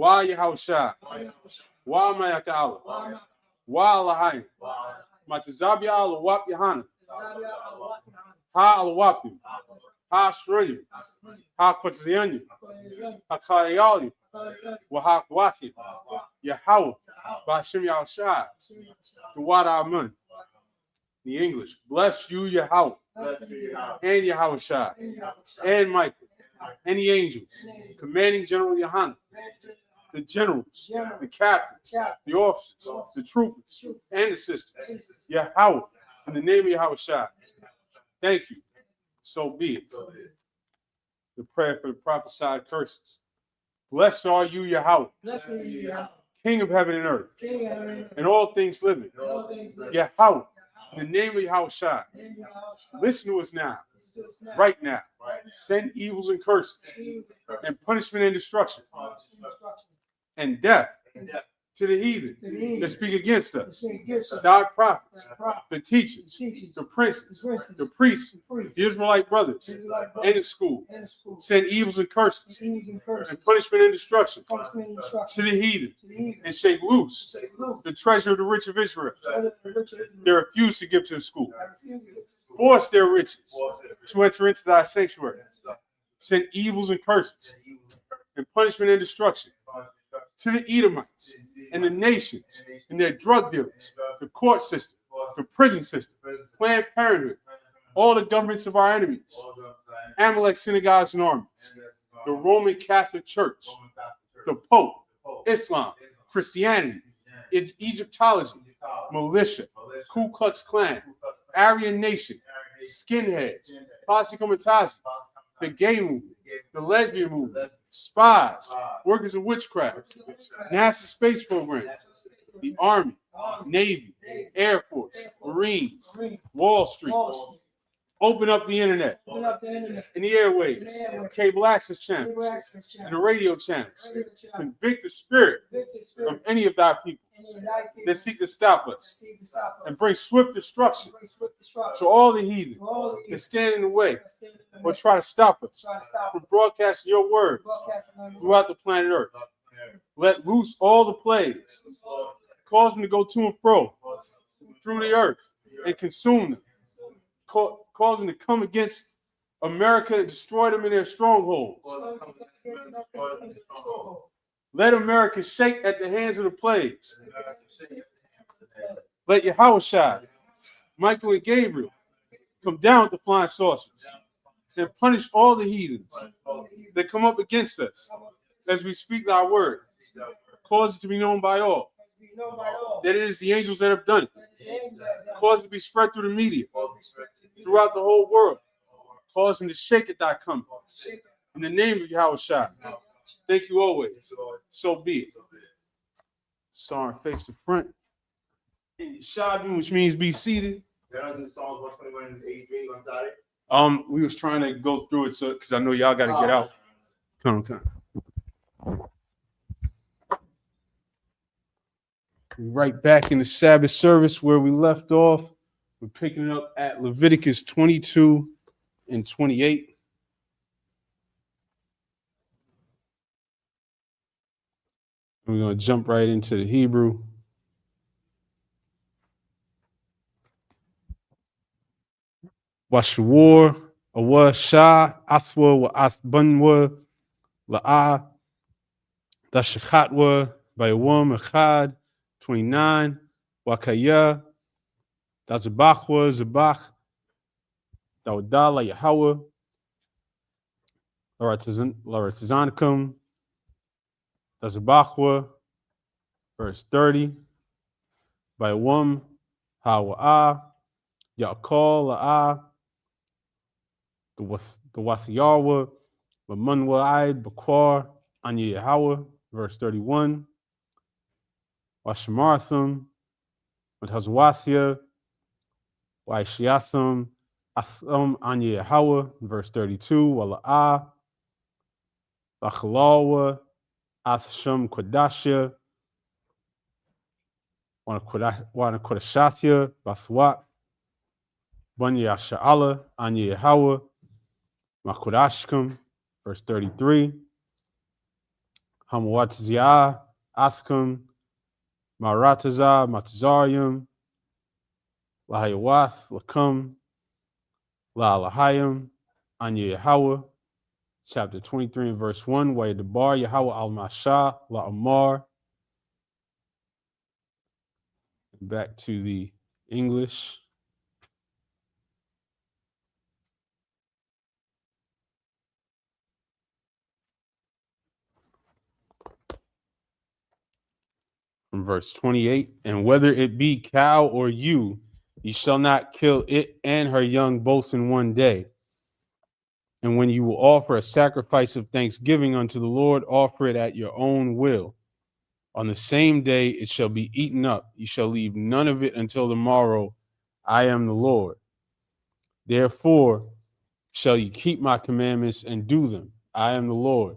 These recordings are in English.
Wa Yahushua. Wa Mayaka'ala. Wa Allahayim. Matazabi Allah Wap Yahana. Ha Alawapim. Ha Shreyu. Ha Kwatzianu. Ha Kayali. Wa Ha Kwati. Yahweh. Bashim Yahushua. The Wada Amun. The English. Bless you, Yahweh. And Yahushua. And Michael. And the angels. Commanding General Yohanan. The generals, the captains, the officers, the troopers, and the sisters. Yahweh, in the name of Yahushua. Thank you. So be it. The prayer for the prophesied curses. Blessed are you, Yahweh, King of heaven and earth, and all things living. Yahweh, in the name of Yahushua. Listen to us now, right now. Send evils and curses, and punishment and destruction, and death to the heathen that speak against us, thy prophets, the teachers, the princes, the priests, the Israelite brothers, and the school. Send evils and curses, and punishment and destruction to the heathen, and shake loose the treasure of the rich of Israel. They refuse to give to the school. Force their riches to enter into thy sanctuary. Send evils and curses, and punishment and destruction to the Edomites and the nations and their drug dealers, the court system, the prison system, Planned Parenthood, all the governments of our enemies, Amalek synagogues and armies, the Roman Catholic Church, the Pope, Islam, Christianity, Egyptology, militia, Ku Klux Klan, Aryan Nation, skinheads, Posse Comitazi, the gay movement, the lesbian movement, spies, workers of witchcraft, NASA space program, the Army, Navy, Air Force, Marines, Wall Street. Open up the internet and the airwaves, cable access channels, and the radio channels. Convict the spirit of any of thy people that seek to stop us, and bring swift destruction to all the heathen that stand in the way or try to stop us from broadcasting your words throughout the planet Earth. Let loose all the plagues, cause them to go to and fro through the earth and consume them. Cause them to come against America and destroy them in their strongholds. Let America shake at the hands of the plagues. Let Yahushua, Michael and Gabriel come down with the flying saucers and punish all the heathens that come up against us as we speak thy word. Cause it to be known by all that it is the angels that have done it. Cause it to be spread through the media, throughout the whole world. Cause them to shake at thy coming. In the name of Yahushua. Thank you always. So be it. Sorry, face the front. Shabbat, which means be seated. We was trying to go through it so because I know y'all gotta get out. Come on. Right back in the Sabbath service where we left off. We're picking it up at Leviticus 22 and 28. We're going to jump right into the Hebrew. Washawar, Awa Shah, Athwa, Wa Athbanwa, La'ah, Dashakhatwa, Bayawam, Echad, 29, Wakaya, Dazabachwa, Zabach, Daudala, Yahweh, Laratizanicum, Dazabachwa, verse 30, Bayawam, Hawa'ah, Ya'kal, La'ah, the Wathiyarwa, Mamunwa'id, Bakwar, Anya Yahweh, verse 31, Washamarthum, Mathazwathia, Waishiathum, Athum, Anya Yahweh, verse 32, Wala'ah, Lachalawa, Athsham Kodashia, Wanakodashathia, Bathwat, Bunya Sha'ala, Anya Yahweh, Makodashkum, verse 33, Hamawatazia, Athkum, Marataza, Matazarium, Lahayawath, Lakum, La Lahayim, Anya Yahweh, chapter 23 and verse 1, Wayadabar, Yahweh al-Masha, La Amar. Back to the English. From verse 28, and whether it be cow or ewe, ye shall not kill it and her young both in one day. And when you will offer a sacrifice of thanksgiving unto the Lord, offer it at your own will. On the same day it shall be eaten up. You shall leave none of it until the morrow. I am the Lord. Therefore shall you keep my commandments and do them. I am the Lord.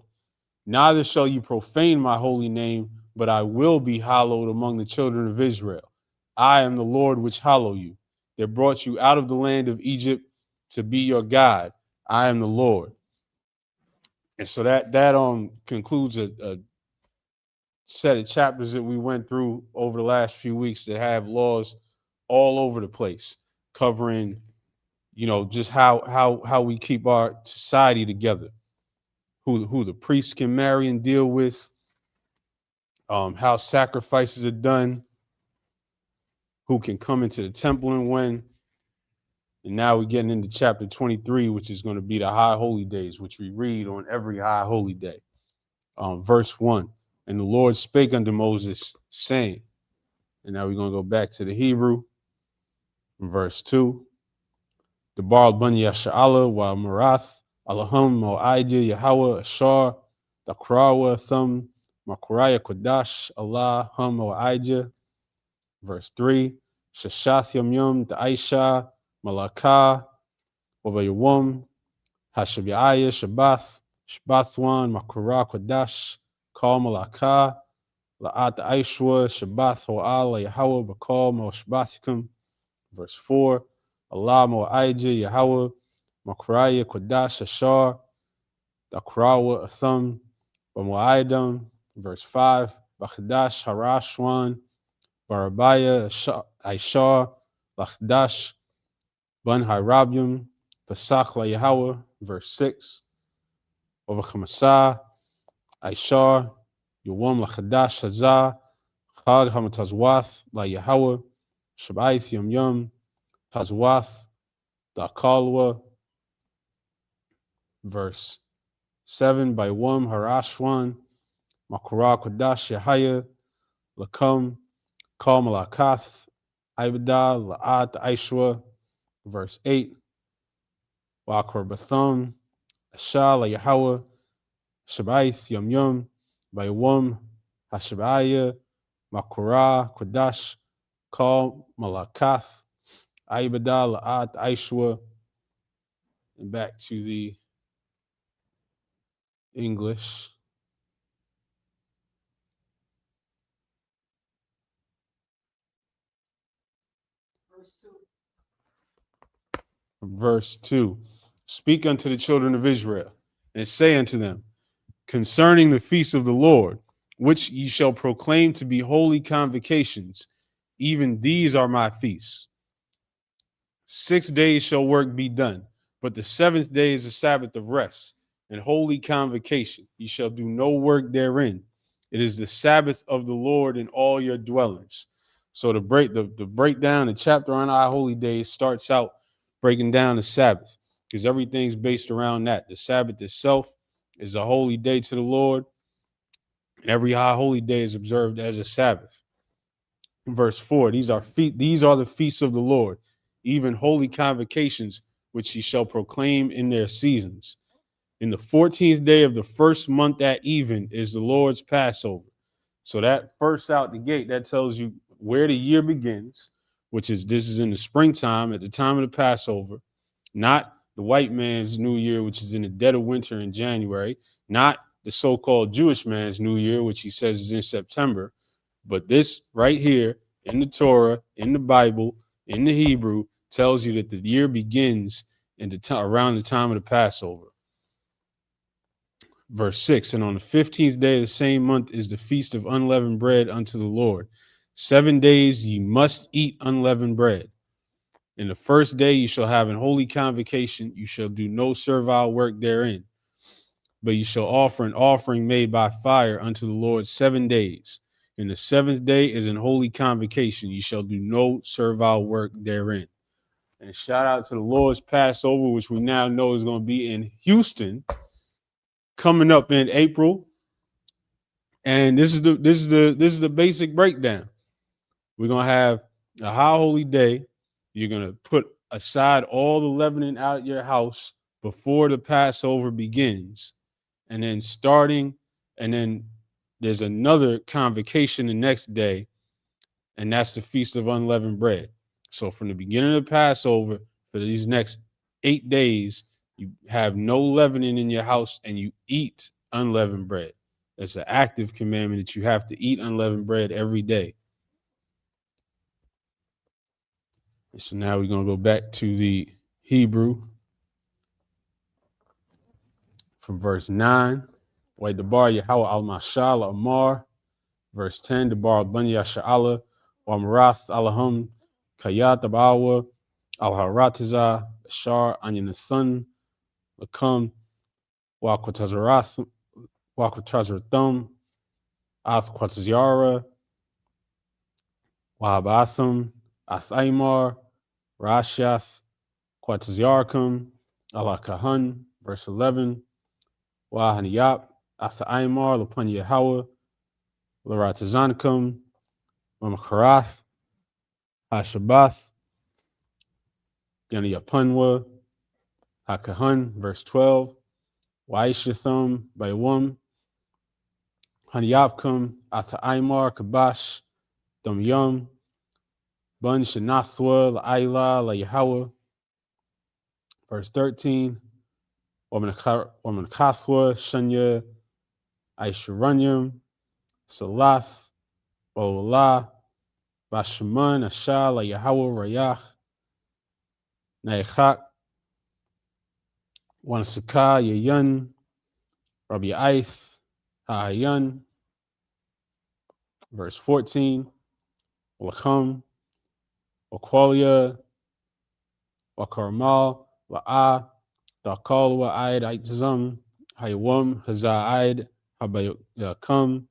Neither shall you profane my holy name, but I will be hallowed among the children of Israel. I am the Lord which hallow you, that brought you out of the land of Egypt to be your God. I am the Lord. And so that concludes a set of chapters that we went through over the last few weeks that have laws all over the place, covering, just how we keep our society together, who the priests can marry and deal with, how sacrifices are done, who can come into the temple and when. And now we're getting into chapter 23, which is going to be the high holy days, which we read on every high holy day. Verse 1, and the Lord spake unto Moses, saying, and now we're going to go back to the Hebrew. Verse 2, the Baal Bani Yasha'Allah wa Marath, Allahum Mo'aidya Yahweh Ashar, the Krawa Thum, Makuraya Kodash, Allah Hum Mo'aidya. Verse 3, Shashath Yom Yom, the Aisha, Malakah, Wabayawum, Hashabiaya, Shabbath, Shabbathwan, Makura Kodash, Kal Malakah, La'at Aishwa, Shabbath Ho'al, Yahweh, Bakal, Mo Shabbathikum. Verse 4, Allah Mo'aija, Yahweh, Makuraya Kodash, Ashar, Dakrawa, Athum, Bamo'aidam. Verse 5, Bachdash, Harashwan, Barabaya, Aishar, Lachdash, Ban Hirabium, Pesach La Yahweh. Verse 6, Ovachamasa, Aishar, Yawam Lachdash, Hazah, Chag Hamatazwath, La Yahweh, Shabbath Yom Yom, Tazwath, Dakalwa. Verse 7, by Wam Harashwan, Makura Kodash Yahaya, Lakum, Kal Malakath, Ibada, La'at Aishwa. Verse 8, Wakor Bathum, Ashal Yahweh, Shabbath Yom Yom, by Wam Hashabaya, Makura Kodash, Kal Malakath, Ibada, La'at Aishwa. And back to the English. Verse 2, speak unto the children of Israel, and say unto them, concerning the feast of the Lord, which ye shall proclaim to be holy convocations, even these are my feasts. 6 days shall work be done, but the seventh day is a Sabbath of rest and holy convocation. Ye shall do no work therein. It is the Sabbath of the Lord in all your dwellings. So the breakdown, the chapter on our holy days starts out breaking down the Sabbath, because everything's based around that. The Sabbath itself is a holy day to the Lord, and every high holy day is observed as a Sabbath. Verse 4, these are the feasts of the Lord, even holy convocations, which ye shall proclaim in their seasons. In the 14th day of the first month at even is the Lord's Passover. So that first out the gate, that tells you where the year begins, this is in the springtime at the time of the Passover, not the white man's New Year, which is in the dead of winter in January, not the so-called Jewish man's New Year, which he says is in September, but this right here in the Torah, in the Bible, in the Hebrew, tells you that the year begins around the time of the Passover. Verse 6, and on the 15th day of the same month is the feast of unleavened bread unto the Lord. 7 days ye must eat unleavened bread. In the first day you shall have an holy convocation. You shall do no servile work therein, but you shall offer an offering made by fire unto the Lord 7 days. And the 7th day is an holy convocation. You shall do no servile work therein. And shout out to the Lord's Passover, which we now know is going to be in Houston, coming up in April. And this is the basic breakdown. We're gonna have a high holy day. You're gonna put aside all the leavening out your house before the Passover begins, and then there's another convocation the next day, and that's the Feast of Unleavened Bread. So from the beginning of the Passover for these next 8 days, you have no leavening in your house, and you eat unleavened bread. It's an active commandment that you have to eat unleavened bread every day. And so now we're going to go back to the Hebrew from verse 9. Wait, the bar Yahweh al-Mashal Amar. Verse 10, the bar Bani Yasha'ala wa Marath Alahum Kayat Abawa al-Haratiza Shar Anyanathan Lakam wa Quatazarathum Ath Quatazyara Wahabathum Athaimar Rashath Quatazyarkum Allah Kahan. Verse 11, Wahaniyap Athaimar Lapan Yahweh Laratazankum Mamacharath Hashabath Yanayapunwa Hakahan. Verse 12, Waishathum Baywum Haniyapkum Athaimar Kabash Dum Bun Shanathwa La'ila La Yahweh. Verse 13, Woman Kathwa Shanya Aisharanyam Salath Olah Bashaman Ashal Yahweh Rayach Naechak Wansaka Yayan Rabbi Aith Ha'ayan. Verse 14, Lacham Wakwalia Wakarmal La'a Dakal Wa'id Aitzam Haywam Haza'id Habayakam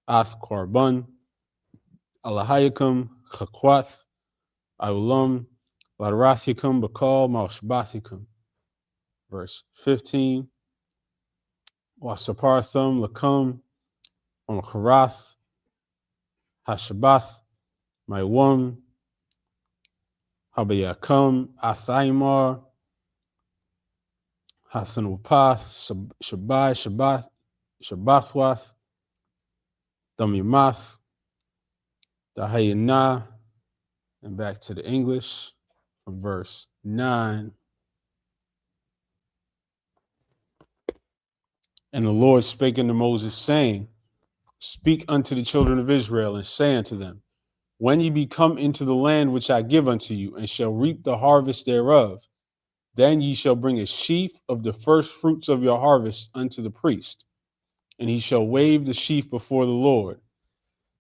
Ath Korban Alahayakum Chakwath Aulam Larathikum Bakal Maushbathikum. Verse 15, Wasaparthum Lakum Omkarath Hashabath Maywam Habayakam Athaimar Hathanupath Shabai Shabathwath Damimath Dahayana. And back to the English from verse 9. And the Lord spake unto Moses, saying, Speak unto the children of Israel, and say unto them, When ye be come into the land which I give unto you, and shall reap the harvest thereof, then ye shall bring a sheaf of the first fruits of your harvest unto the priest, and he shall wave the sheaf before the Lord,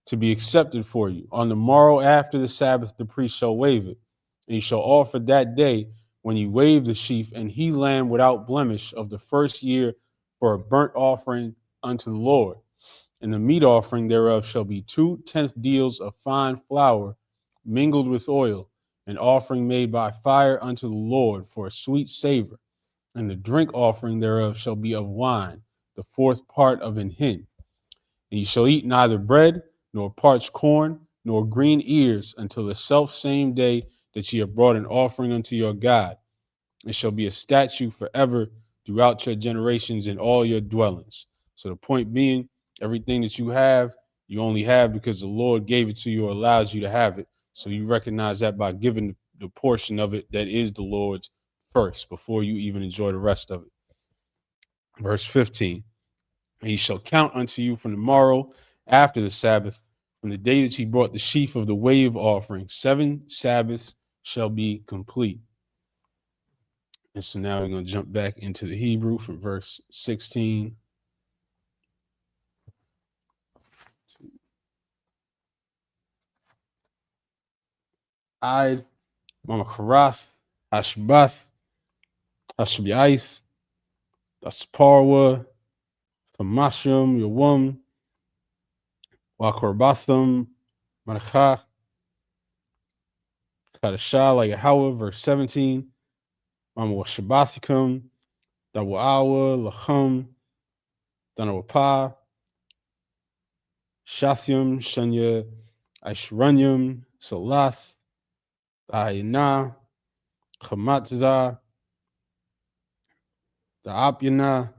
to be accepted for you. On the morrow after the Sabbath the priest shall wave it, and he shall offer that day when you wave the sheaf and he lamb without blemish of the first year for a burnt offering unto the Lord. And the meat offering thereof shall be 2/10 deals of fine flour mingled with oil, an offering made by fire unto the Lord for a sweet savor. And the drink offering thereof shall be of wine, the 4th part of an hin. And ye shall eat neither bread, nor parched corn, nor green ears, until the self same day that ye have brought an offering unto your God. It shall be a statute forever throughout your generations in all your dwellings. So the point being, everything that you have, you only have because the Lord gave it to you or allows you to have it. So you recognize that by giving the portion of it that is the Lord's first, before you even enjoy the rest of it. Verse 15, and he shall count unto you from the morrow after the Sabbath, from the day that he brought the sheaf of the wave offering. 7 Sabbaths shall be complete. And so now we're going to jump back into the Hebrew from verse 16. Eid, Mama Karath, Ashbath, Ashbiais, Asparwa, Famashim, Yawum, Wakorbatham, Manachach, Kadashah, Yahweh, verse 17, Mama Washabathikum, Dawawa, Lachum, Danawapa, Shathyum, Shanya, Aishrunyum, Salath, Ayana, Chamatzah, Da'apyana,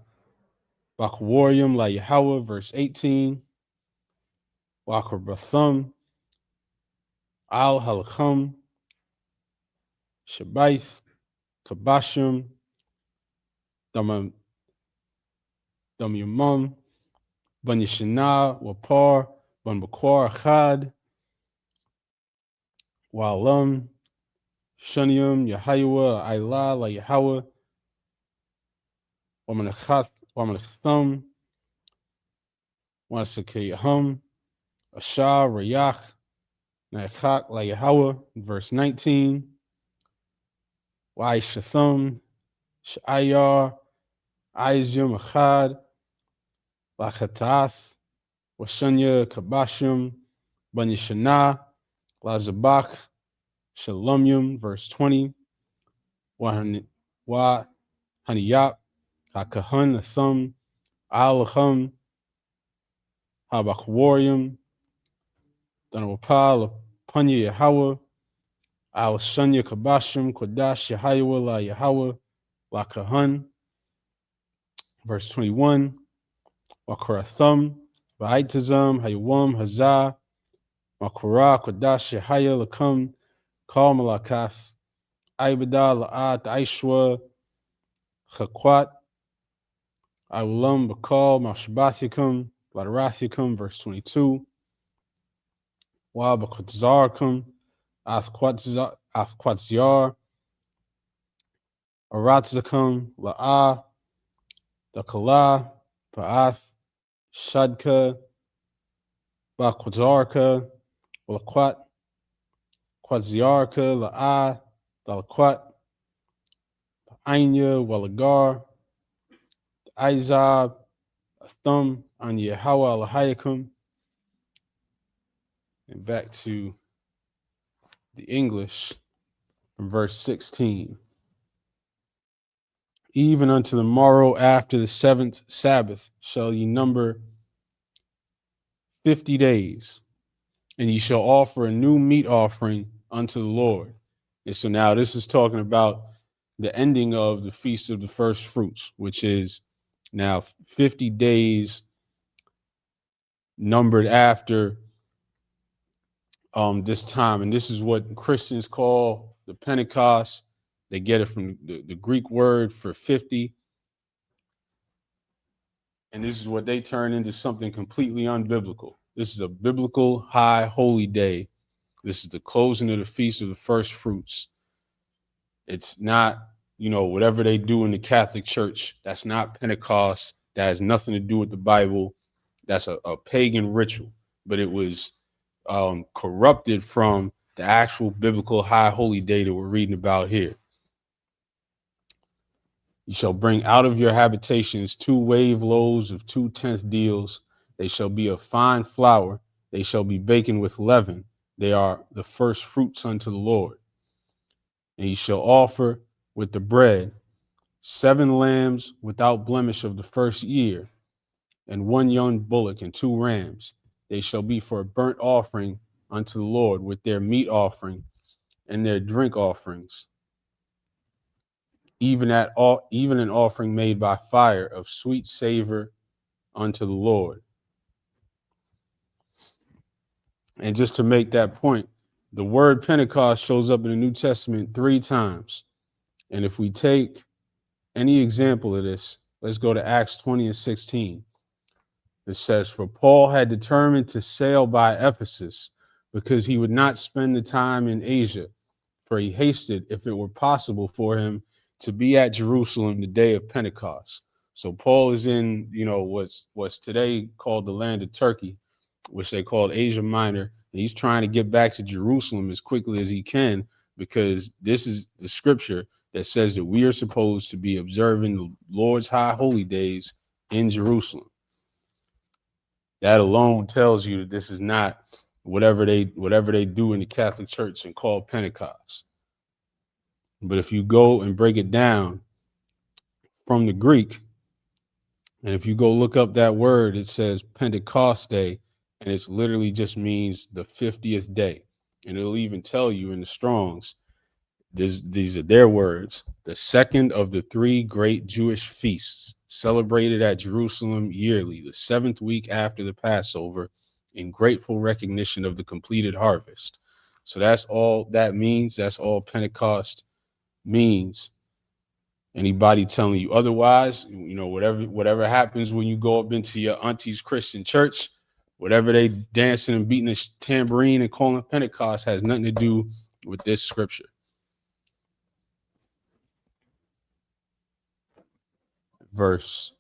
Bakwarium, La Yahweh, verse 18, Wakorbathum, Al Halachum, Shabaith, Kabashim, Damyamum, Ban Yishana, Wapar, Ban Bakwar, Chad, Walam, Shunium, Yahawa, Ayla, La Yahweh, Wamanachthum, Wanasakayahum, Ashar, Rayach, Naachak, La Yahweh, verse 19, Waishathum, Shayar, Izum, Achad, Lachatath, Washunya, Kabashim, Ban Yishana, Lazabak, Shalomyum, verse 20, Wa Haniyap, HaKahun, Athum, Al-Achum, Habakwarium, Danawapal, Punya Yahweh, Al-Shunya, Kabashim, Kodash, Yahweh, La Yahweh, La Kahun, verse 21, Wakarathum, Va'itazam, Hayawam, Hazah, Makura, Kodash, Yahya, Lakum, Kal Malakath, Aibadah, La'at, Aishwa, Chakwat, Awulam, Bakal, Mashbathikum, Badarathikum, verse 22, Wa Bakutzarkum, Athquatzyar, Aratzakum, La'ah, Dakala, Pa'ath, Shadka, Bakutzarka, Walaquat, Quatzyarka, La'ah, Dalaquat, Anya, Walagar, Izab, Thumb, on Yahweh Alahayakum, and back to the English from verse 16. Even unto the morrow after the 7th Sabbath shall ye number 50 days, and ye shall offer a new meat offering unto the Lord. And so now this is talking about the ending of the Feast of the First Fruits, which is now 50 days numbered after this time. And this is what Christians call the Pentecost. They get it from the Greek word for 50. And this is what they turn into something completely unbiblical. This is a biblical high holy day. This is the closing of the Feast of the First Fruits. It's not, whatever they do in the Catholic Church. That's not Pentecost. That has nothing to do with the Bible. That's a pagan ritual. But it was corrupted from the actual biblical high holy day that we're reading about here. You shall bring out of your habitations 2 wave loaves of 2 tenth deals. They shall be of fine flour. They shall be baken with leaven. They are the first fruits unto the Lord. And ye shall offer with the bread 7 lambs without blemish of the first year, and 1 young bullock and 2 rams. They shall be for a burnt offering unto the Lord, with their meat offering and their drink offerings, even an offering made by fire of sweet savor unto the Lord. And just to make that point, the word Pentecost shows up in the New Testament 3 times. And if we take any example of this, let's go to Acts 20 and 16. It says, for Paul had determined to sail by Ephesus because he would not spend the time in Asia, for he hasted, if it were possible for him, to be at Jerusalem the day of Pentecost. So Paul is in, what's today called the land of Turkey, which they called Asia Minor, He's trying to get back to Jerusalem as quickly as he can, because this is the scripture that says that we are supposed to be observing the Lord's high holy days in Jerusalem. That alone tells you that this is not whatever they do in the Catholic Church and call Pentecost. But if you go and break it down from the Greek, and if you go look up that word, it says Pentecost Day, and it literally just means the 50th day. And it'll even tell you in the Strongs, these are their words, the second of the 3 great Jewish feasts celebrated at Jerusalem yearly, the 7th week after the Passover, in grateful recognition of the completed harvest. So that's all that means. That's all Pentecost means. Anybody telling you otherwise, whatever happens when you go up into your auntie's Christian church, whatever they dancing and beating a tambourine and calling Pentecost, has nothing to do with this scripture. Verse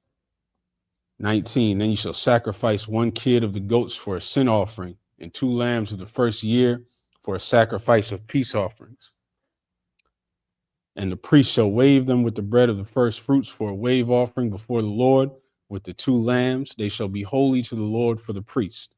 19, then you shall sacrifice 1 kid of the goats for a sin offering, and 2 lambs of the first year for a sacrifice of peace offerings. And the priest shall wave them with the bread of the first fruits for a wave offering before the Lord. With the 2 lambs, they shall be holy to the Lord for the priest.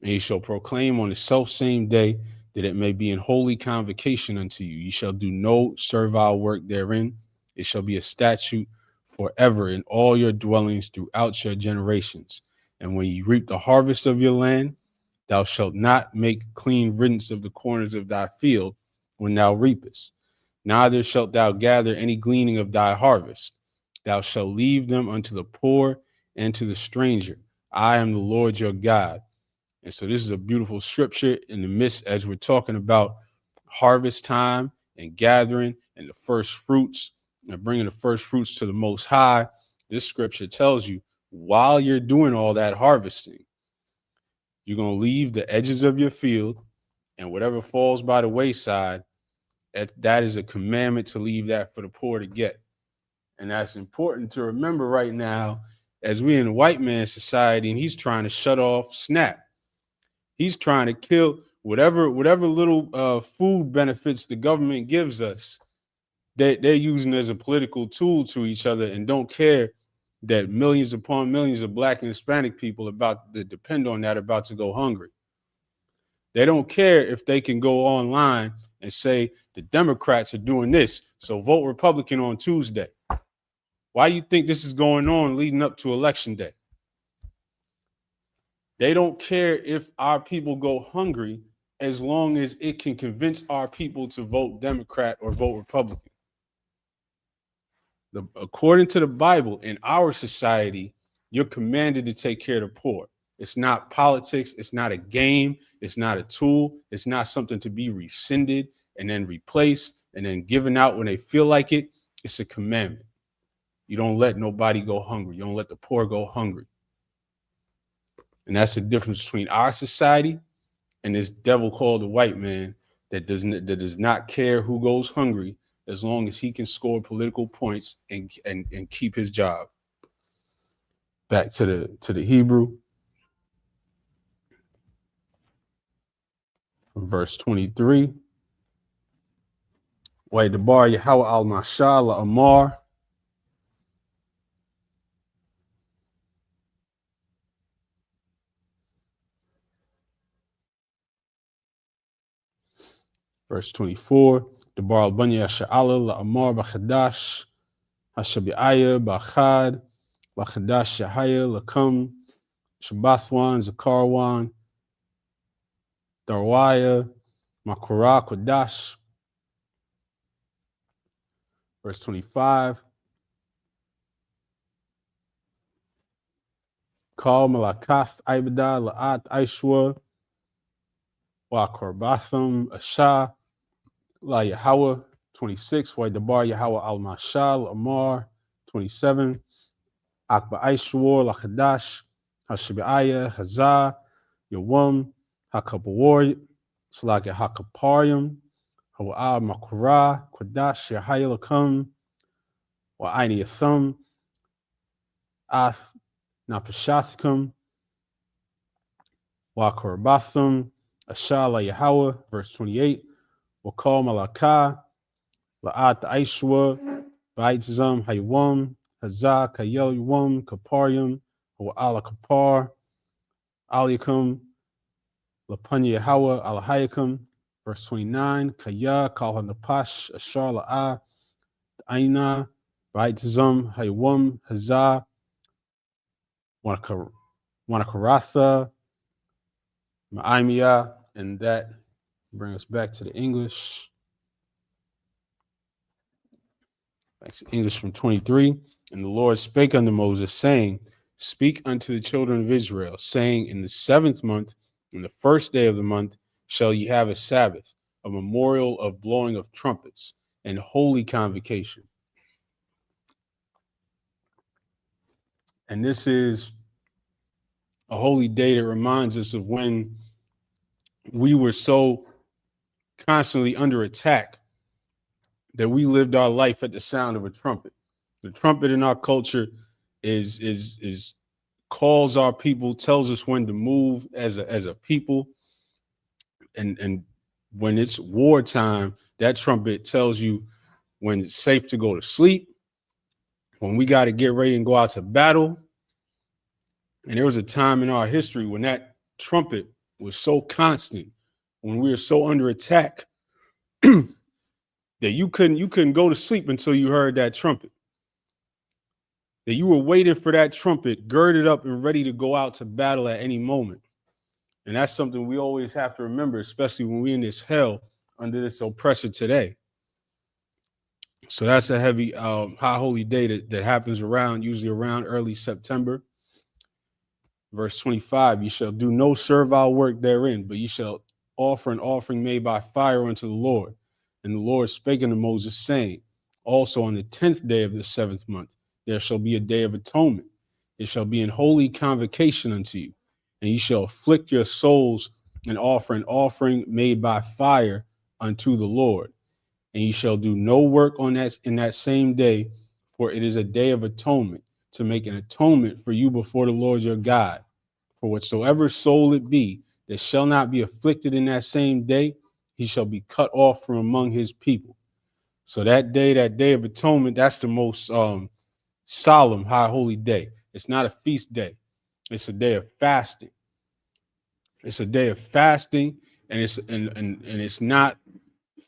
And he shall proclaim on the selfsame day, that it may be in holy convocation unto you. Ye shall do no servile work therein. It shall be a statute forever in all your dwellings throughout your generations. And when ye reap the harvest of your land, thou shalt not make clean riddance of the corners of thy field when thou reapest. Neither shalt thou gather any gleaning of thy harvest. Thou shalt leave them unto the poor and to the stranger. I am the Lord your God. And so this is a beautiful scripture in the midst, as we're talking about harvest time and gathering and the first fruits and bringing the first fruits to the Most High. This scripture tells you, while you're doing all that harvesting, you're going to leave the edges of your field, and whatever falls by the wayside, that is a commandment to leave that for the poor to get. And that's important to remember right now, as we're in a white man society, and he's trying to shut off SNAP. He's trying to kill whatever little food benefits the government gives us. They're using as a political tool to each other, and don't care that millions upon millions of Black and Hispanic people that depend on that about to go hungry. They don't care if they can go online and say the Democrats are doing this, so vote Republican on Tuesday. Why do you think this is going on leading up to Election Day? They don't care if our people go hungry, as long as it can convince our people to vote Democrat or vote Republican. According to the Bible, in our society, you're commanded to take care of the poor. It's not politics. It's not a game. It's not a tool. It's not something to be rescinded and then replaced and then given out when they feel like it. It's a commandment. You don't let nobody go hungry. You don't let the poor go hungry. And that's the difference between our society and this devil called the white man that does not care who goes hungry, as long as he can score political points and keep his job. Back to the Hebrew. Verse 23. Wa Debar Yahweh al Mashal Amar. Verse 24. Debar al Banya Sha'ala La Amar Bachadash Hashabi'aya Bachad Bachadash Shahaya Lakam Shabbathwan Zakarwan Darwaya Makura Kodash. Verse 25. Call Malakath Ibada La'at Aishwa Wa Korbatham Asha La Yahweh. 26. Wa Dabar Yahweh Al Mashal Amar. 27. Akba Aishwar La Kadash Hashabi'aya Hazah Yawam Hakapawar Salaka Hakaparium Hawa Makura Kodash Yahaya Lakam Wa Aini Yatham Ath Napashathkum Wa Korbathum Ashala Yahweh, verse 28. Wakal Malakah, La'at Aishwa, Baitzam Haywam, Hazak Hayel Yuwam, Kaparium, Ala Kapar, Aliakum, Lapunya Yahweh, Alahayakum, verse 29. Kaya, Kal Hanapash, Ashar La'a, Aina, Baitzam Haywam, Hazah, Wanakaratha, Ma'imia, and that brings us back to the English. Back to English from 23. And the Lord spake unto Moses, saying, Speak unto the children of Israel, saying, In the 7th month, in the 1st day of the month, shall ye have a Sabbath, a memorial of blowing of trumpets, and holy convocation. And this is a holy day that reminds us of when we were so constantly under attack that we lived our life at the sound of a trumpet. The trumpet in our culture is calls our people, tells us when to move as a people, and when it's wartime, that trumpet tells you when it's safe to go to sleep, when we got to get ready and go out to battle. And there was a time in our history when that trumpet was so constant, when we were so under attack that you couldn't go to sleep until you heard that trumpet. That you were waiting for that trumpet, girded up and ready to go out to battle at any moment. And that's something we always have to remember, especially when we're in this hell under this oppressor today. So that's a heavy, high holy day that happens usually around early September. Verse 25, you shall do no servile work therein, but you shall offer an offering made by fire unto the Lord. And the Lord spake unto Moses, saying, Also on the 10th day of the 7th month, there shall be a day of atonement. It shall be an holy convocation unto you. And ye shall afflict your souls and offer an offering made by fire unto the Lord. And ye shall do no work on that in that same day, for it is a day of atonement, to make an atonement for you before the Lord your God. For whatsoever soul it be that shall not be afflicted in that same day, he shall be cut off from among his people. So that day of atonement, that's the most solemn, high holy day. It's not a feast day. It's a day of fasting. It's a day of fasting, and it's not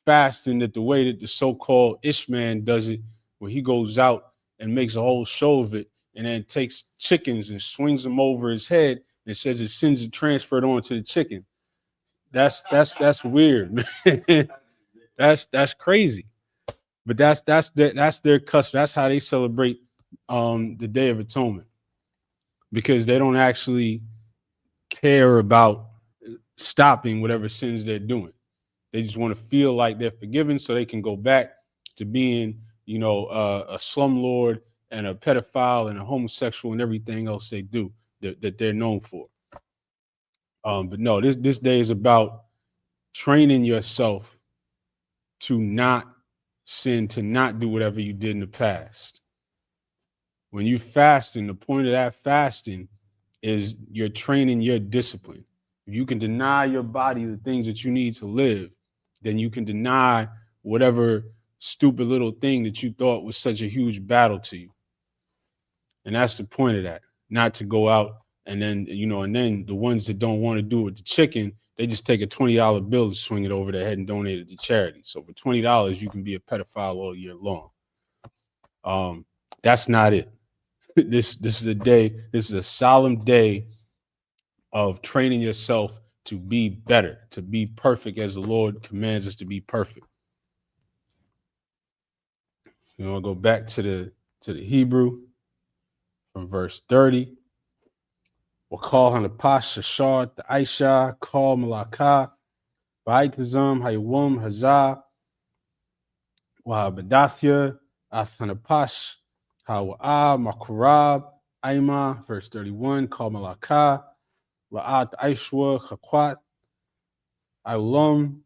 fasting that the way that the so-called Ishman does it, where he goes out and makes a whole show of it and then takes chickens and swings them over his head and says his sins are transferred onto the chicken. That's weird, man. That's crazy. But that's their custom. That's how they celebrate the Day of Atonement, because they don't actually care about stopping whatever sins they're doing. They just want to feel like they're forgiven so they can go back to being, a slumlord and a pedophile and a homosexual and everything else they do that they're known for. But no, this day is about training yourself to not sin, to not do whatever you did in the past. When you fasting, the point of that fasting is you're training your discipline. If you can deny your body the things that you need to live, then you can deny whatever stupid little thing that you thought was such a huge battle to you. And that's the point of that, not to go out and then the ones that don't want to do it with the chicken, they just take a $20 bill and swing it over their head and donate it to charity. So for $20, you can be a pedophile all year long. That's not it. This is a day, this is a solemn day of training yourself to be better, to be perfect as the Lord commands us to be perfect. I'll go back to the Hebrew from verse 30. We'll call Hanapash, Shashar, the Aisha, call Malakah, Baitazam, Hayawum, Hazah, Wahabadathia, Athanapash, Hawa'a, Makurab, Aima, verse 31, call Malakah, La'at Aishwa, Chakwat, Aulam,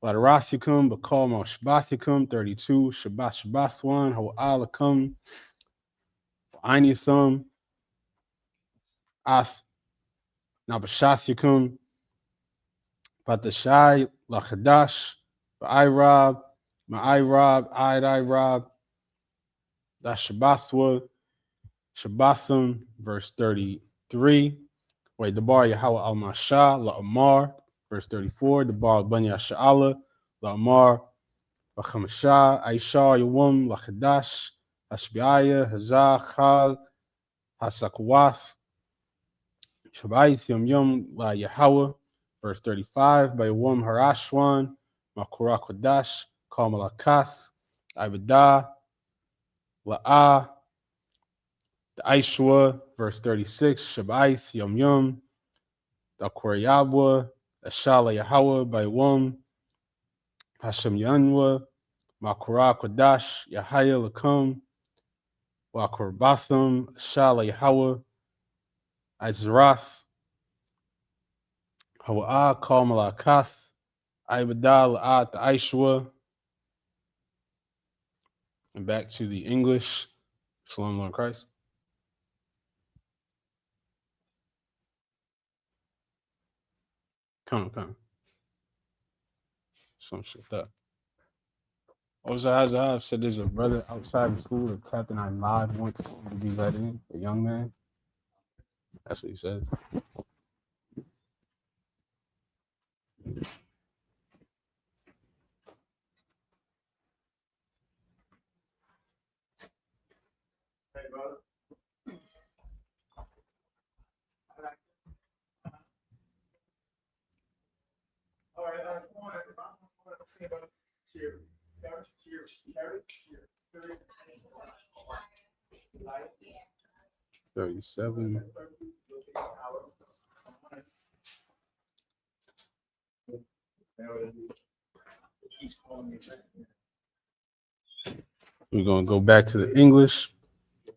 Ladarathicum, Bakal Mashbathicum, 32, Shabbathwan, Hawa'alakum, Ainithum, Ath Nabashathicum, Patashai Lachadash, Ba'irab, Ma'irab, I'd that's Shabbathwa, Shabbathim, verse 33. Wait, the bar Yahweh al Masha, La'amar, verse 34. The bar Banya Sha'ala, La'amar, Lachamasha, Aisha, Yawum, Lachadash, Ashbiaya, Hazah, Chal, Hasakwath, Shabbat Yom Yom La Yahweh, verse 35, by Yawum Harashwan, Makura Kodash, Kamalakath, Ibadah, La'ah, the Aishwa, verse 36, Shabbat Yom Yom, the Koryabwa, the Shala Yahweh, by Yawum, Hashem Yanwa, Makura Kodash, Yahaya Lakum, Wakurbatham, Shala Yahweh, Izrath, Hawa'ah, Kamalakath, Ibadah, La'at, the Aishwa, and back to the English. Shalom, Lord Christ. Come. Some shit up. Also, as I've said, there's a brother outside the school that Captain Ahmad wants to be let in, a young man. That's what he said. Hey, brother. All right, I want to say about cheer. Cheer. 37. We're going to go back to the English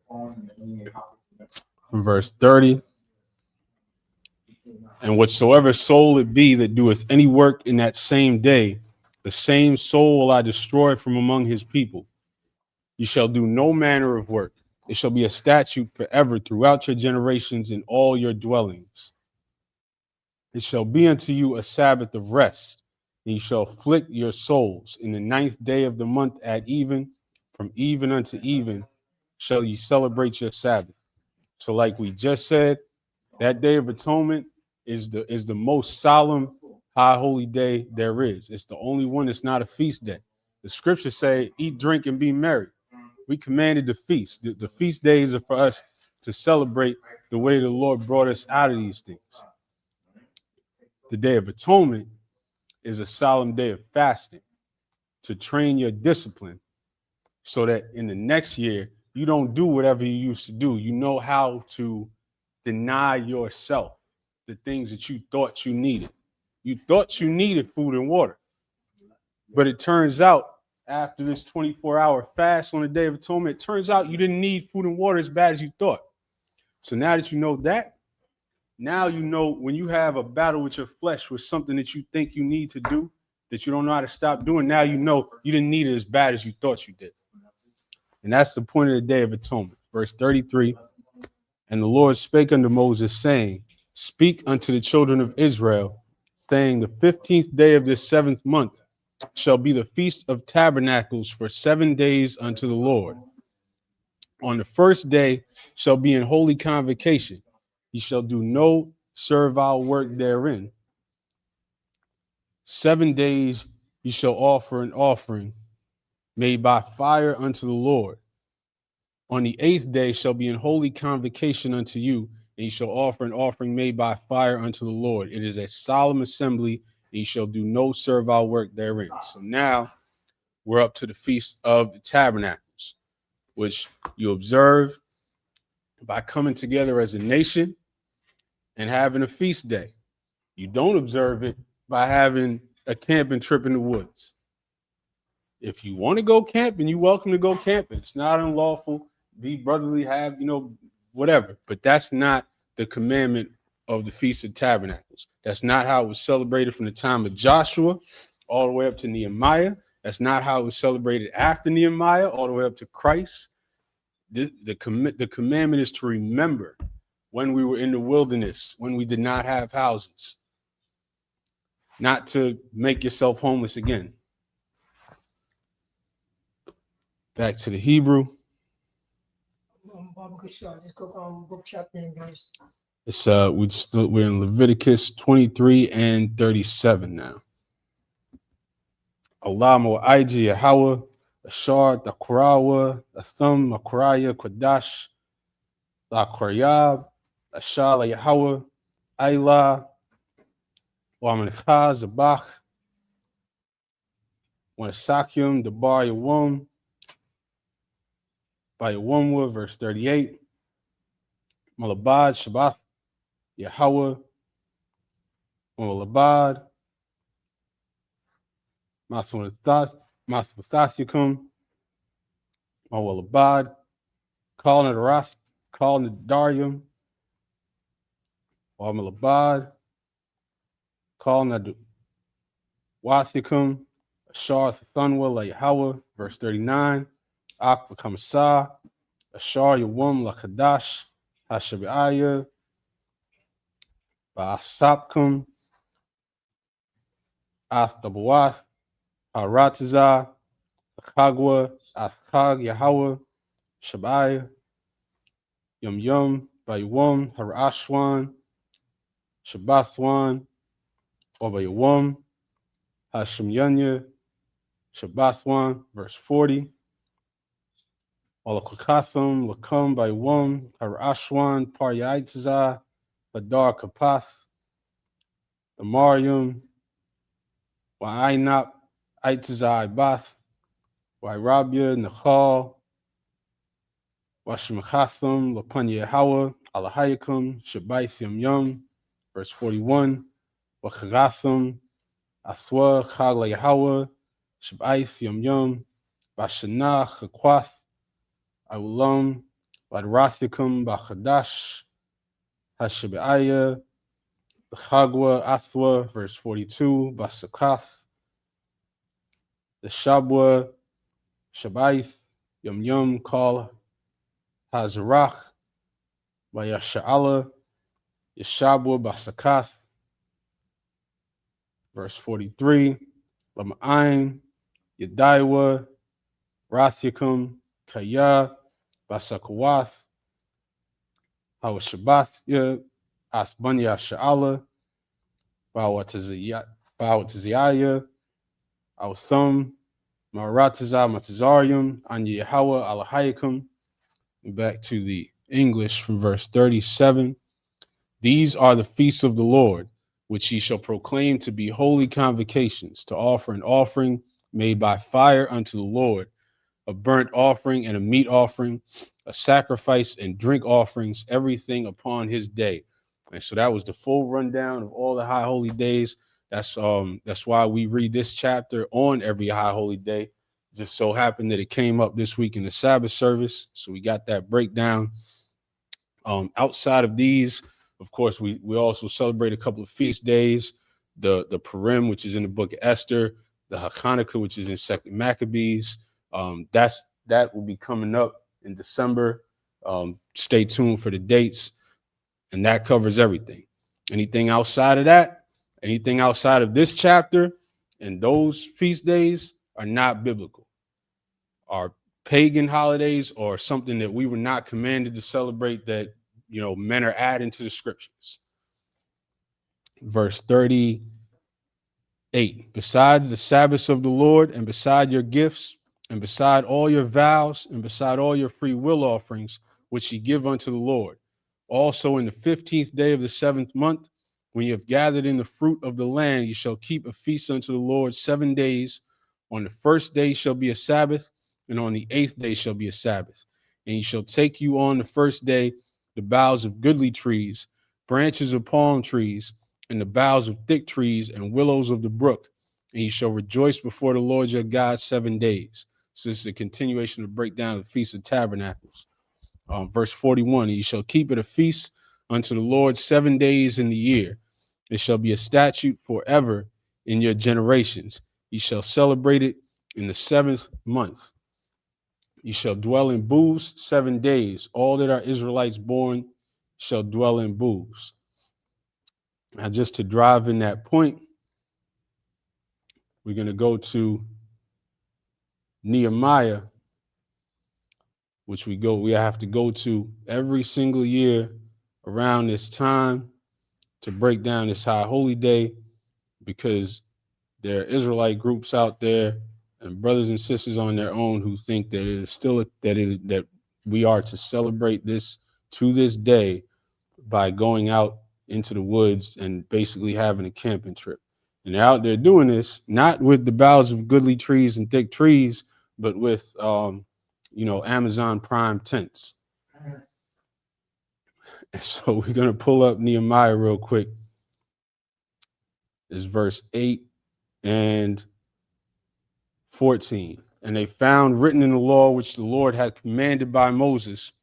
from verse 30. And whatsoever soul it be that doeth any work in that same day, the same soul will I destroy from among his people. You shall do no manner of work. It shall be a statute forever throughout your generations in all your dwellings. It shall be unto you a Sabbath of rest, and ye shall afflict your souls. In the 9th day of the month at even, from even unto even, shall ye celebrate your Sabbath. So like we just said, that Day of Atonement is the most solemn high holy day there is. It's the only one that's not a feast day. The scriptures say, eat, drink, and be merry. We commanded the feast. The feast days are for us to celebrate the way the Lord brought us out of these things. The Day of Atonement is a solemn day of fasting to train your discipline so that in the next year, you don't do whatever you used to do. You know how to deny yourself the things that you thought you needed. You thought you needed food and water. But it turns out after this 24-hour fast on the Day of Atonement, it turns out you didn't need food and water as bad as you thought. So now that you know that, now you know when you have a battle with your flesh with something that you think you need to do that you don't know how to stop doing, now you know you didn't need it as bad as you thought you did. And that's the point of the Day of Atonement. Verse 33, and the Lord spake unto Moses, saying, speak unto the children of Israel, saying, the 15th day of this 7th month shall be the Feast of Tabernacles for 7 days unto the Lord. On the first day shall be in holy convocation. Ye shall do no servile work therein. 7 days ye shall offer an offering made by fire unto the Lord. On the 8th day shall be in holy convocation unto you, and ye shall offer an offering made by fire unto the Lord. It is a solemn assembly, and ye shall do no servile work therein. So now we're up to the Feast of the Tabernacles, which you observe by coming together as a nation and having a feast day. You don't observe it by having a camping trip in the woods. If you want to go camping, you're welcome to go camping. It's not unlawful. Be brotherly, have, whatever. But that's not the commandment of the Feast of Tabernacles. That's not how it was celebrated from the time of Joshua all the way up to Nehemiah. That's not how it was celebrated after Nehemiah all the way up to Christ. The commandment is to remember when we were in the wilderness, when we did not have houses. not to make yourself homeless again. Back to the Hebrew. Just click on book, chapter, and verse. It's we're in Leviticus 23 and 37 now. Allah Mu'aiji Yahweh, Ashar, Dakrawa, Athum, Akraya, Kodash, La Koryab, Ashar, Yahweh, Ayla, Wamancha, Zabach, Wanasakyum, Debar Yawum, by Yawumwa, verse 38. Malabad, Shabbat, Yahweh, Malabad, Masmathathikum, Malabad, calling the Rath, calling the Darium, Malabad, calling the Wathikum, Ashar Thunwa, La Yahweh, verse 39. Ak Bakamasa, Ashar Yawum, La Kadash, Hashabiah, Ba'asapkum, Ath Dabawath, Haratizah, Chagwa, Athag Yahweh, Shabai, Yum Yum, Bayawum, Harashwan, Shabbathwan, or Bayawum, Hashem Yunya, Shabbathwan, verse 40. Olakukathum, Lakum, Bayawum, Harashwan, Paryaitizah, Badar Kapath, the Marium, Wa'ainap, Aitizah Ibath, Wairabia, Nechal, Washmachathum, Lapanya Yahweh, Alahayakum, Shabbaithim Yum, verse 41. Wachagathum, Athwa, Chagla Yahweh, Shabbaith Yum Yum, Bashanah, Chakwath, Aulam, Ladrathikum, Bachadash, Hashabiah, Chagwa, Athwa, verse 42. Basakath, the Shabwa, Shabbaith Yum Yum, Call Hazarach, Vayasha'ala, Yeshabwa, Basakath, verse 43. Lama'ain, Yedaiwa, Rathikum, Kaya, Basakawath, Hawashabath, Athbanya Sha'ala, Bawatiziaya, Awthum, Maratiza, Matazarium, Anya Yahweh, Alahayakum. Back to the English from verse 37. These are the feasts of the Lord, which ye shall proclaim to be holy convocations, to offer an offering made by fire unto the Lord, a burnt offering and a meat offering, a sacrifice and drink offerings, everything upon his day. And so that was the full rundown of all the high holy days. That's why we read this chapter on every high holy day. Just so happened that it came up this week in the Sabbath service, so we got that breakdown. Outside of these, of course, we also celebrate a couple of feast days, the Purim, which is in the book of Esther, the Hanukkah, which is in Second Maccabees. That will be coming up in December. Stay tuned for the dates, and that covers everything. Anything outside of that, anything outside of this chapter and those feast days are not biblical, are pagan holidays or something that we were not commanded to celebrate, that men are adding to the scriptures. Verse 38. Beside the Sabbaths of the Lord, and beside your gifts, and beside all your vows, and beside all your free will offerings, which ye give unto the Lord. Also in the 15th day of the 7th month, when ye have gathered in the fruit of the land, ye shall keep a feast unto the Lord 7 days. On the first day shall be a Sabbath, and on the 8th day shall be a Sabbath. And ye shall take you on the first day the boughs of goodly trees, branches of palm trees, and the boughs of thick trees, and willows of the brook. And ye shall rejoice before the Lord your God 7 days. So this is a continuation of the breakdown of the Feast of Tabernacles. Verse 41, ye shall keep it a feast unto the Lord 7 days in the year. It shall be a statute forever in your generations. Ye shall celebrate it in the 7th month. Ye shall dwell in booths 7 days. All that are Israelites born shall dwell in booths. Now, just to drive in that point, we're going to go to Nehemiah, which we have to go to every single year around this time to break down this high holy day, because there are Israelite groups out there and brothers and sisters on their own who think that it is still that we are to celebrate this to this day by going out into the woods and basically having a camping trip. And they're out there doing this not with the boughs of goodly trees and thick trees, but with Amazon Prime tents. And so we're gonna pull up Nehemiah real quick. It's verse 8 and 14. And they found written in the law which the Lord had commanded by Moses,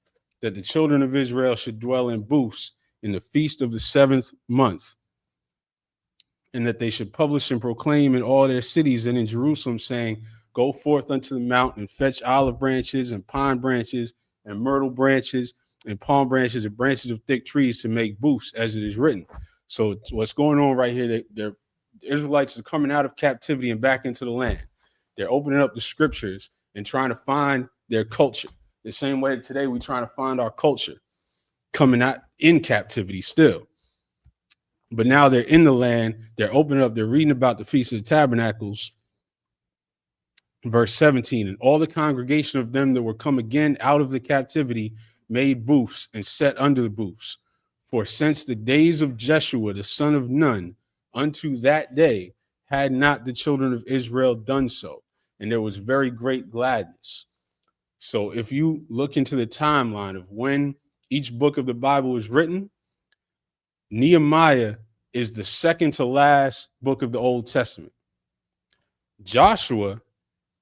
that the children of Israel should dwell in booths in the feast of the 7th month, and that they should publish and proclaim in all their cities and in Jerusalem, saying, go forth unto the mount and fetch olive branches and pine branches and myrtle branches and palm branches and branches of thick trees to make booths, as it is written. So what's going on right here, the Israelites are coming out of captivity and back into the land. They're opening up the scriptures and trying to find their culture. The same way today we're trying to find our culture, coming out in captivity still. But now they're in the land, they're opening up, they're reading about the Feast of the Tabernacles. Verse 17, and all the congregation of them that were come again out of the captivity made booths and set under the booths. For since the days of Jeshua, the son of Nun, unto that day, had not the children of Israel done so. And there was very great gladness. So if you look into the timeline of when each book of the Bible was written, Nehemiah is the second to last book of the Old Testament. Joshua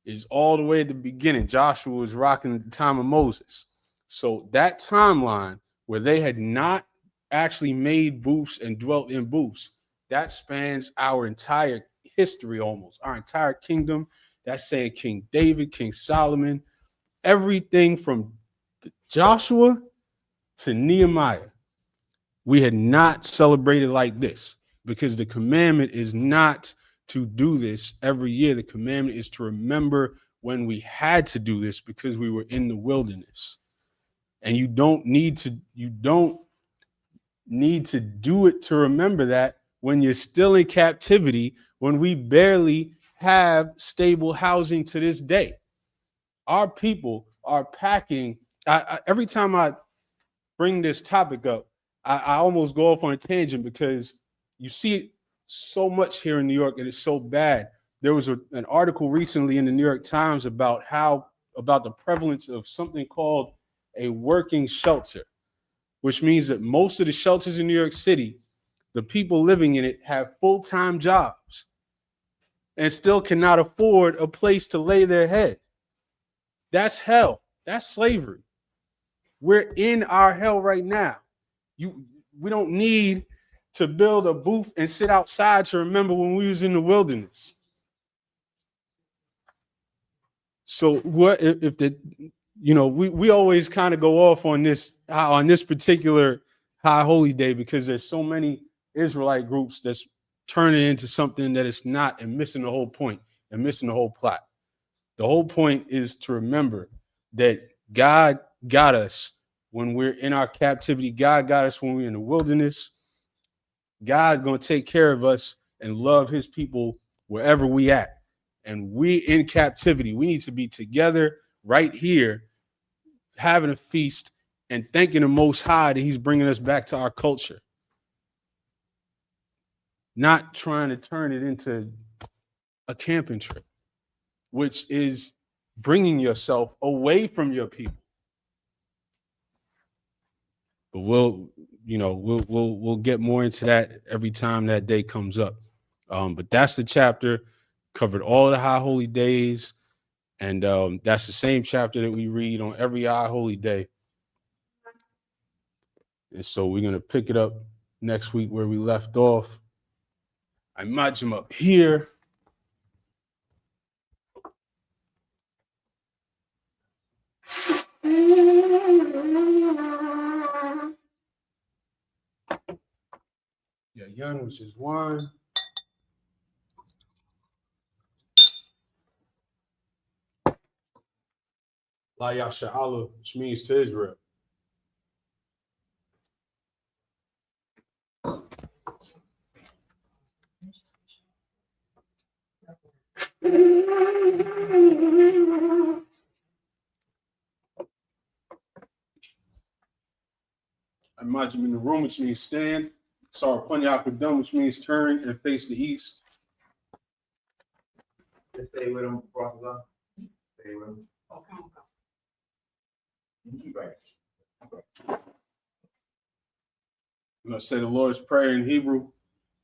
is all the way at the beginning. Joshua was rocking at the time of Moses. So that timeline where they had not actually made booths and dwelt in booths, that spans our entire history almost, our entire kingdom. That's saying King David, King Solomon, everything from Joshua to Nehemiah. We had not celebrated like this, because the commandment is not to do this every year. The commandment is to remember when we had to do this because we were in the wilderness. And you don't need to do it to remember that when you're still in captivity, when we barely have stable housing to this day. Our people are packing. Every time I bring this topic up, I almost go off on a tangent, because you see it so much here in New York, and it's so bad. There was an article recently in the New York Times about the prevalence of something called a working shelter, which means that most of the shelters in New York City, the people living in it have full-time jobs and still cannot afford a place to lay their head. That's hell. That's slavery. We're in our hell right now. We don't need to build a booth and sit outside to remember when we was in the wilderness. So what if we always kind of go off on this particular high holy day, because there's so many Israelite groups that's turning it into something that it's not, and missing the whole point and missing the whole plot. The whole point is to remember that God got us when we're in our captivity. God got us when we're in the wilderness. God's going to take care of us and love his people wherever we at. And we in captivity, we need to be together right here, having a feast and thanking the Most High that he's bringing us back to our culture. Not trying to turn it into a camping trip, which is bringing yourself away from your people. But we'll get more into that every time that day comes up. But that's the chapter, covered all the high holy days, and that's the same chapter that we read on every high holy day. And so we're gonna pick it up next week where we left off. I match them up here. Yeah, young, which is one. La Yasha'Allah, which means to Israel. Imagine in the room, which means stand. Sorry, Punyakadum, which means turn and face the east. Just stay with him, brother. Stay with him. Okay. You keep right. I'm going to say the Lord's Prayer in Hebrew.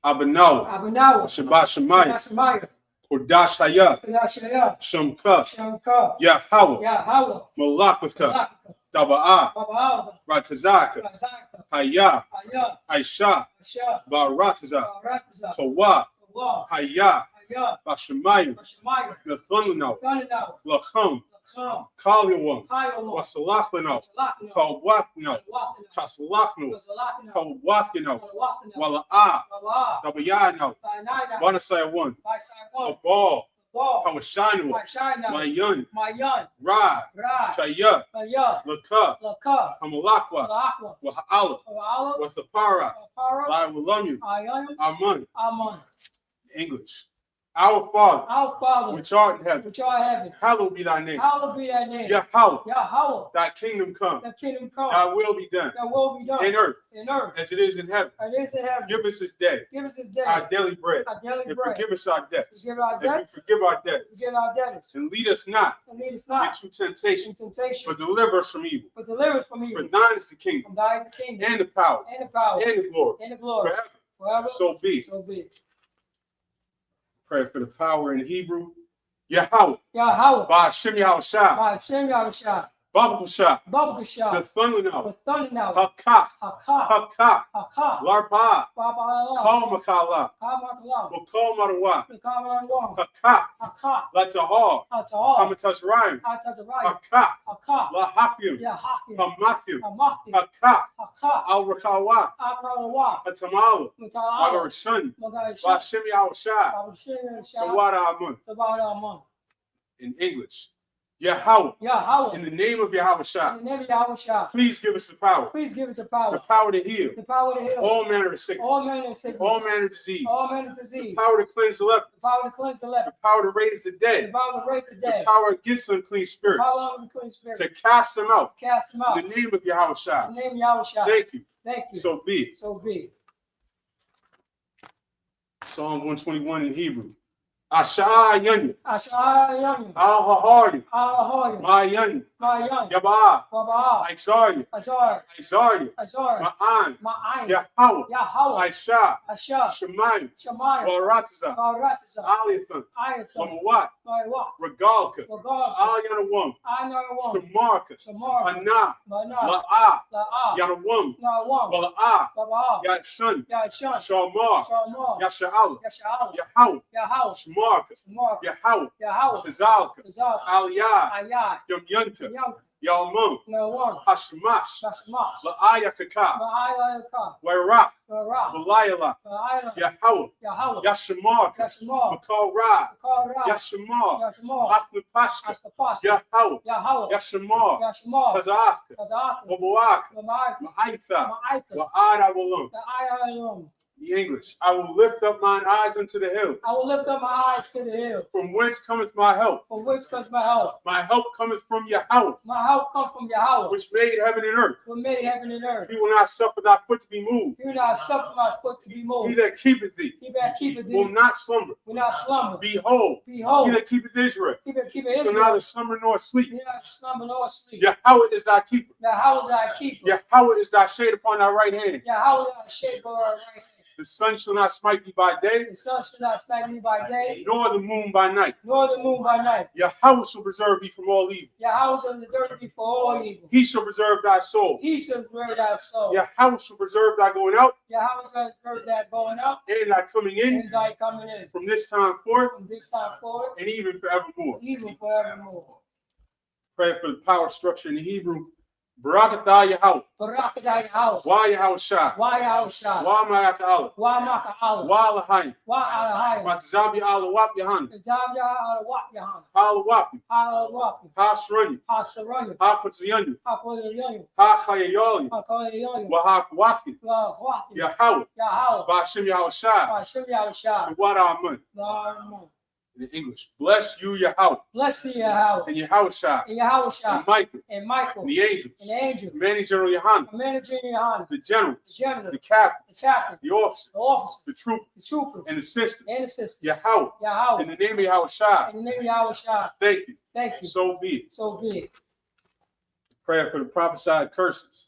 Abanawa, Abanawa. Shabbat Shemayah, Shemaya. Kodash Hayah, Yashaya. Shamka, Shamka. Yahweh, Yahawa. Malakata, Malaka. Taba'ah, Baba'ada. Ratazaka, Razaka. Hayah, Aya. Aisha, Asha. Barataza, Rataza. Kawa, Kawa. Hayah, Aya. Bashemayah, Shemaya. Nathanaw, Thanaw. Lacham, Lakam. Kalyawam, Kayawam. Wasalachanaw, Salakno. Kawaknaw, Walakno. Kasalachnaw, Salakno. Kawaknaw, Walakno. Wala'ah, Baba. Tabayanaw, Banana. Wanasai one, By side one. Abal, Ball. Hawashanu, By China. Mayan, Mayan. Ra, Ra. Shaya, Maya. Laka, Laka. Hamalakwa, Lakwa. Waha'ala, Ala. Wathapara, Para. Laiwalamu, Ayan. Amun, Aman. English. Our Father, Our Father, which art in heaven, which art in heaven, hallowed be thy name. hallowed be thy name. Yahweh, Yahweh, thy kingdom come, thy kingdom come, thy will be done, thy will be done in earth in earth as it is in heaven. as it is in heaven. Give us this day Give us this day our daily bread, our daily and bread. forgive us our debts, Forgive our as debts, we forgive our debtors. forgive our debtors, And lead us not and lead us not into temptation, in temptation, but deliver us from evil. but deliver us from For evil. thine is the kingdom, From thine is the kingdom, and the power, and the power, and the glory, and the glory, forever. forever. So be. So be. Pray for the power in Hebrew. Yahweh, Yahweh, by Hashem Yahushua, by Hashem Yahushua, Babu Shah, Babakashah, the Thununah, the thunder now, Hakah, Hakah, Hakah, Hakah, Larpa, Baba, Kal Makala, Kamakalam, Wakal Marwa, the Kamarwan, Hakah, Hakah, Latahar, Atahar, Hamatas Ryan, Atazariah, Hakah, Hakah, Lahakim, Yahakim, Hamathu, Hamaki, Hakah, Hakah, Al Rakawa, Akarawa, Hatamala, Mutala, Magarashun, Magarisha, Bashem Yahushua, Babashir, the Wada Amun. Tabaraman, In English. Yahweh, Yahweh, in the name of Yahushua, in the name of Yahushua, please give us the power, please give us the the power, power to heal the power to heal all manner of sickness, all manner of sickness, all manner of disease, all manner of the disease, power to cleanse the lepers, the power to cleanse the the leper, power to raise the the dead, power to raise the the dead, power against unclean the spirits, power of the clean spirit, to cast them out cast them out. in the name of In Yahushua. the name of Yahushua. Thank you. Thank you. So be it. So be. Psalm 121 in Hebrew. Asha Yanya, Ashayam, Al Hahari, Alahoyam, Mayan, Mayan, Yabah, Baba, Isaiah, Azar, Isaiah, Azar, Ma'an, Ma'ain, Yahweh, Yahweh, Aisha, Asha, Shemayim, Shamayim, Baratiza, Baratiza, Aliathan, Ayatam, Lamawat, Maiwa, Regalka, Wagab, Al-Yanawam, Anawam, Shamarka, Shamar, Anah, Mana, La'ah, La'a, Yanawam, Nawam, Wala'ah, Baba, Yashan, Yashan, Shamar, Shamar, Yasha'al, Yasha'al, Yahweh, Yahweh, Shamarka, Shamar, Yahweh, Yahweh, Tazalka, Tazal, Aliyah, Ayah, Yamyanta, Yank, Yalmum, Nawam, Hashmash, Shashmash, La'ayakaka, Ma'ayaka, Wairach, Ra, Walayala, Ma'ayla, Yahweh, Yahweh, Yashamarka, Yashmar, Makal Ra, Kara, Yashamar, Yashmar, Afnapashka, Astapas, Yahweh, Yahweh, Yashamar, Yashmar, Tazaka, Kazak, Wabuak, Lamai, Ma'aitha, Ma'aika, Wa'ada Walum. the Ayalum. The English. I will lift up mine eyes unto the hills. I will lift up my eyes to the hill, From whence cometh my help? from which comes my help. My help cometh from Yahweh, My help comes from Yahweh, which made heaven and earth. who made heaven and earth. He will not suffer thy foot to be moved. He will not suffer my foot to be He moved. that keepeth thee He that keepeth will thee not slumber. will not slumber. Behold, he Behold, that keepeth Israel he that keepeth shall Israel neither slumber nor sleep. will not slumber nor sleep. Yahweh is thy keeper. Yahweh is thy keeper. Yahweh is thy shade upon thy right hand. Yahweh is thy shape of our right hand. The sun shall not smite thee by day, The sun shall not smite me by day, nor the moon by night. nor the moon by night. Yahweh shall preserve thee from all evil. Yahweh shall preserve thee for all evil. He shall preserve thy soul. He shall preserve thy soul. Yahweh shall preserve thy going out Yahweh shall preserve thy going out and thy coming in and thy coming in. from this time forth From this time forward, and even forevermore. even forevermore. Pray for the power structure in the Hebrew. Barakatah Yahweh. Barakatah Yahweh. Wa Yahweh Shai. Wa Yahweh Shai. Wa Ma'aka Allah. Wa Maka Allah. Wa Lahayim. Wa Alahayim. Matazabi Allah Wap Yahana. Zabya Alawak Yahan. Ha Wapi. Alawak. Ha Shrunyu. Ha Saranya. Ha Putziyanyu. Ha Koyayan. Ha Chayayoli. Ha Koyayan. Wa Ha Kwathi. La Hwathi. Yahweh. Yahweh. Ba'ashem Yahweh Shai. Ba Shem Yahweh Shai. Wa Amun. La In English. Bless you, Yahweh. Bless thee, Yahweh. And Yahweh Shai. And Yahweh Shai. And Michael. And Michael. And the angels. And the angel. Commanding General Yohana. Commander in Yohana. The generals. The general. The captain. The captain. The officers. The officer. The troopers. The trooper. And the sisters. And the sister. Yahweh. Yahweh. In the name of Yahweh Shai. In the name of Yahweh Shai. Thank you. Thank you. So be it. So be it. Prayer for the prophesied curses.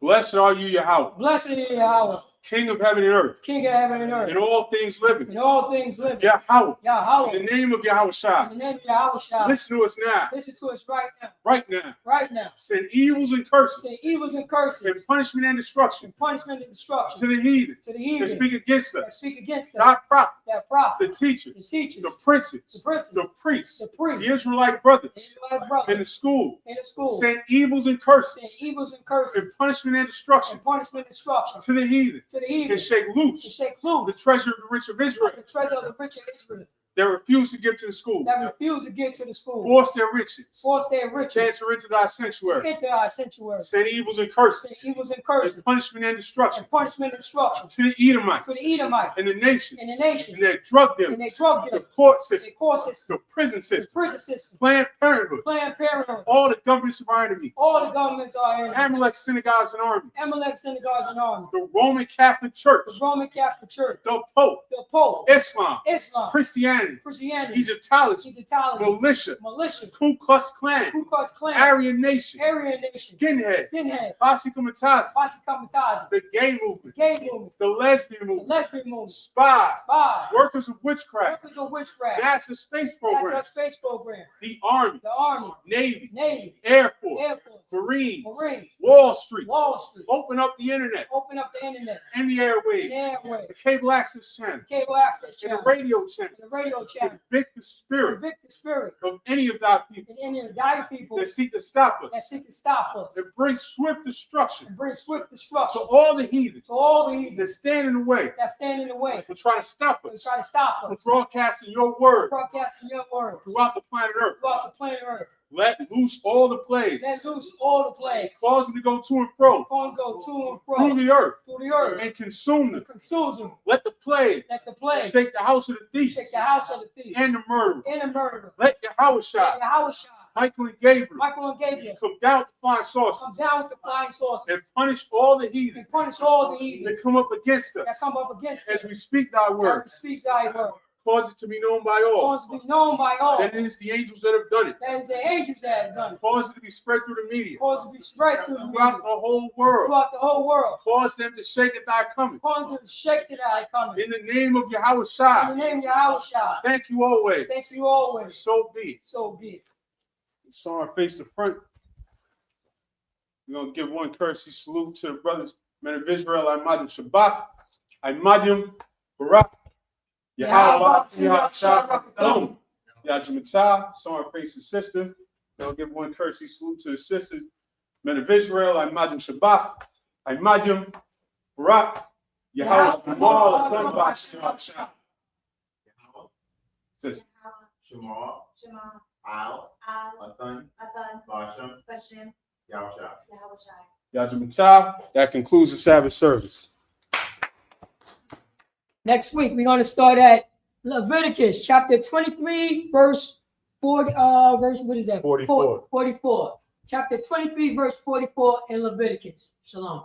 Blessed are you, Yahweh, Blessed is Yahweh, King of heaven and earth, King of heaven and earth, and all things living. and all things living. Yahweh, Yahweh. in the name of Yahweh In Shai. the name of Yahweh Shai. Listen to us now, Listen to us right now. right now. Right now. Send evils and Say curses, evils and curses, and punishment and destruction and punishment and destruction to the heathen to the that heathen speak against that us, speak against us, thy prophets, that the prophet, the teachers, teachers, the princes, the princes, the priests, the priests, the Israelite brothers, the Israelite in brothers the school. in the school. Send evils and Say curses, evils and curses, and punishment and destruction and punishment and destruction to the heathen, to the and heathen shake to loose shake the loose treasure of the rich of Israel the treasure of the rich of Israel that refuse to give to the school. that refuse to give to the school. Force their riches Force their riches to enter into thy sanctuary. into our sanctuary. Send evils and Say curses, evils and curses, and punishment and destruction and punishment and destruction to the Edomites to the Edomites and the nations and the nation and their drug and their dealers, drug the dealers, court their system, court system, the prison the system, prison system, Planned Parenthood, Planned Parenthood, all the governments of our enemies, all the governments are in Amalek synagogues and armies, Amalek synagogues and armies, the Roman Catholic Church, the Roman Catholic Church, the Pope, the Pope, Islam, Islam, Christianity, Christianity, Egyptology, Egyptology, militia, militia, Ku Klux Klan, Ku Klux Klan, Aryan Nation, Aryan Nation, Skinhead, Skinhead, Posse Comitatus, Posse Comitatus, the gay movement, gay movement, the lesbian the movement, lesbian movement, spies, spies, workers of witchcraft, workers of witchcraft, NASA space National programs, Space Program, the Army, the Army, Navy, Navy, Air Force, Air Force, Marines, Marines, Wall Street. Wall Street. Open up the internet Open up the internet, and the the airwaves, airway, the cable access channel, cable access and channel, the radio channel. and the radio channel. Convict the spirit Convict the spirit of any of thy people and any of the dying people that seek to stop that us seek to stop us and bring swift destruction and bring swift to destruction all the heathen to all the heathen that stand in the way that stand in the way and try to stop and us try to stop from us broadcasting your word broadcasting your word throughout the planet Earth. throughout the planet Earth. Let loose all the plagues, Let loose all the plagues. cause them to go to and fro Going to go to and through fro the earth through the earth and consume them. and consume them. Let the plagues Let the plague shake the house of the thief shake the house of the thief and the murderer. and the murderer. Let Yahweh Let Shai, Yahweh Shai, Michael and Gabriel Michael and Gabriel come down to flying saucers come down with the flying saucers and punish all the heathen and punish all the heathen that come up against that us come up against us as we speak thy as word. we speak thy word. Cause it to be known by all Cause to be known by all. that it is the angels that have done it. That is the angels that have done it. Cause it to be spread through the media Cause to be spread through the throughout media, the whole world. throughout the whole world. Cause them to shake at thy coming. Cause to shake that I coming. In the name of Yahweh In Shai, the name of Yahweh Shai. thank you always. Thank you always. So be it. So be it. So our face to front. We're going to give one courtesy salute to the brothers, men of Israel. I Madim Shabbat. I Madim Barak. Yahweh Shabbat. Yajamatah. So our face to sister. I'll give one courtesy salute to the sisters, men of Israel. I Madim Shabbat. I Madim Barak. Yahweh Shabbat. Says, Shema, Shema, Al, Al, Athan, Athan, Bashem, Bashem, Yahusha. Yahweh Shai. Yajamatah. That concludes the Sabbath service. Next week, we're going to start at Leviticus chapter 23, verse 40, what is that? 44. 44. Chapter 23, verse 44 in Leviticus. Shalom.